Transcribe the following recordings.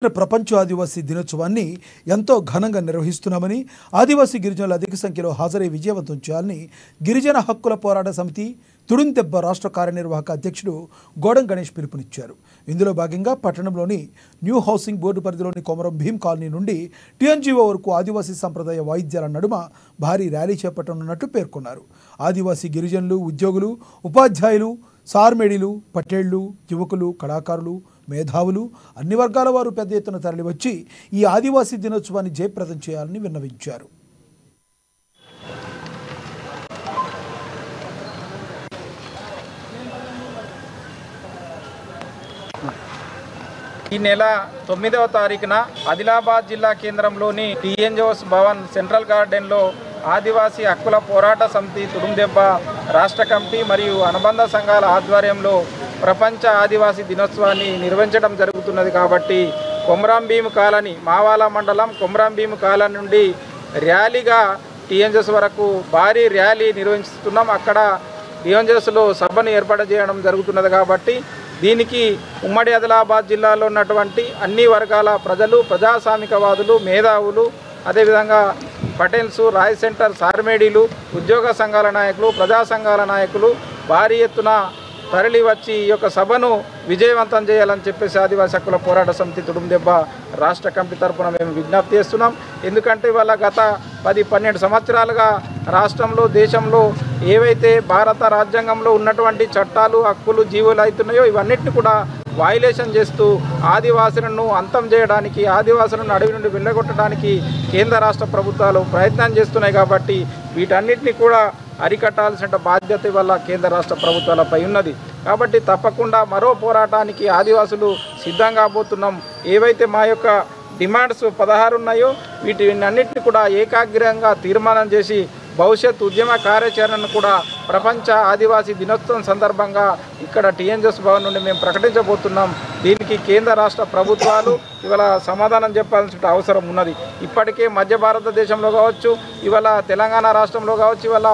ప్రపంచ ఆదివాసీ దినోత్సవాన్ని ఎంతో ఘనంగా నిర్వహిస్తున్నామని ఆదివాసీ గిరిజనులు అధిక సంఖ్యలో హాజరై విజయవంతం చేయాలని గిరిజన హక్కుల పోరాట సమితి తుడుందెబ్బ రాష్ట్ర కార్యనిర్వాహక అధ్యక్షుడు గోడం గణేష్ పిలుపునిచ్చారు. ఇందులో భాగంగా పట్టణంలోని న్యూ హౌసింగ్ బోర్డు పరిధిలోని కొమరం భీం కాలనీ నుండి టీఎన్జీఓ వరకు ఆదివాసీ సంప్రదాయ వాయిద్యాల నడుమ భారీ ర్యాలీ చేపట్టనున్నట్టు పేర్కొన్నారు. ఆదివాసీ గిరిజనులు, ఉద్యోగులు, ఉపాధ్యాయులు, సార్మేడీలు, పటేళ్లు, యువకులు, కళాకారులు, మేధావులు అన్ని వర్గాల వారు పెద్ద ఎత్తున తరలివచ్చి ఈ ఆదివాసీ దినోత్సవాన్ని జయప్రదం చేయాలని విన్నవించారు. ఈ నెల 9వ తారీఖున ఆదిలాబాద్ జిల్లా కేంద్రంలోని టీఎన్జీఓస్ భవన్ సెంట్రల్ గార్డెన్లో ఆదివాసీ హక్కుల పోరాట సమితి తుడుందెబ్బ రాష్ట్ర కమిటీ మరియు అనుబంధ సంఘాల ఆధ్వర్యంలో ప్రపంచ ఆదివాసీ దినోత్సవాన్ని నిర్వహించడం జరుగుతున్నది. కాబట్టి కొమరం భీం కాలనీ మావాల మండలం కొమరం భీం కాలనీ నుండి ర్యాలీగా టీఎన్జీఓస్ వరకు భారీ ర్యాలీ నిర్వహిస్తున్నాం. అక్కడ టీఎన్జీఓస్లో సభను ఏర్పాటు చేయడం జరుగుతున్నది. కాబట్టి దీనికి ఉమ్మడి ఆదిలాబాద్ జిల్లాలో ఉన్నటువంటి అన్ని వర్గాల ప్రజలు, ప్రజాస్వామికవాదులు, మేధావులు, అదేవిధంగా పటేల్స్, రాయ్ సెంటర్, సార్మేడీలు, ఉద్యోగ సంఘాల నాయకులు, ప్రజా సంఘాల నాయకులు భారీ ఎత్తున తరలి వచ్చి ఈ యొక్క సభను విజయవంతం చేయాలని చెప్పేసి ఆదివాసీ హక్కుల పోరాట సమితి తుడుందెబ్బ రాష్ట్ర కమిటీ తరఫున మేము విజ్ఞప్తి చేస్తున్నాం. ఎందుకంటే ఇవాళ గత 10-12 సంవత్సరాలుగా రాష్ట్రంలో, దేశంలో ఏవైతే భారత రాజ్యాంగంలో ఉన్నటువంటి చట్టాలు, హక్కులు, జీవోలు అవుతున్నాయో ఇవన్నిటిని కూడా వైలేషన్ చేస్తూ ఆదివాసులను అంతం చేయడానికి, ఆదివాసులను అడవి నుండి వెళ్ళగొట్టడానికి కేంద్ర రాష్ట్ర ప్రభుత్వాలు ప్రయత్నం చేస్తున్నాయి. కాబట్టి వీటన్నిటిని కూడా అరికట్టాల్సిన బాధ్యత వల్ల కేంద్ర రాష్ట్ర ప్రభుత్వాలపై ఉన్నది. కాబట్టి తప్పకుండా మరో పోరాటానికి ఆదివాసులు సిద్ధంగా పోతున్నాం. ఏవైతే మా యొక్క డిమాండ్స్ 16 ఉన్నాయో వీటినన్నింటినీ కూడా ఏకాగ్రంగా తీర్మానం చేసి భవిష్యత్ ఉద్యమ కార్యాచరణను కూడా ప్రపంచ ఆదివాసీ దినోత్సవం సందర్భంగా ఇక్కడ టీఎన్జీఓస్ భవన్ నుండి మేము ప్రకటించబోతున్నాం. దీనికి కేంద్ర రాష్ట్ర ప్రభుత్వాలు ఇవాళ సమాధానం చెప్పాల్సిన అవసరం ఉన్నది. ఇప్పటికే మధ్య భారతదేశంలో కావచ్చు, ఇవాళ తెలంగాణ రాష్ట్రంలో కావచ్చు, ఇవాళ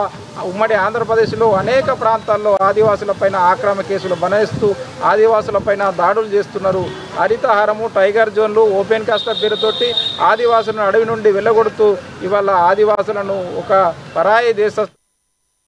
ఉమ్మడి ఆంధ్రప్రదేశ్లో అనేక ప్రాంతాల్లో ఆదివాసులపైన ఆక్రమణ కేసులు బనాయిస్తూ ఆదివాసులపైన దాడులు చేస్తున్నారు. హరితహారము, టైగర్ జోన్లు, ఓపెన్ కాస్ట్ పేరుతోటి ఆదివాసులను అడవి నుండి వెళ్ళగొడుతూ ఇవాళ ఆదివాసులను ఒక పరాయి దేశ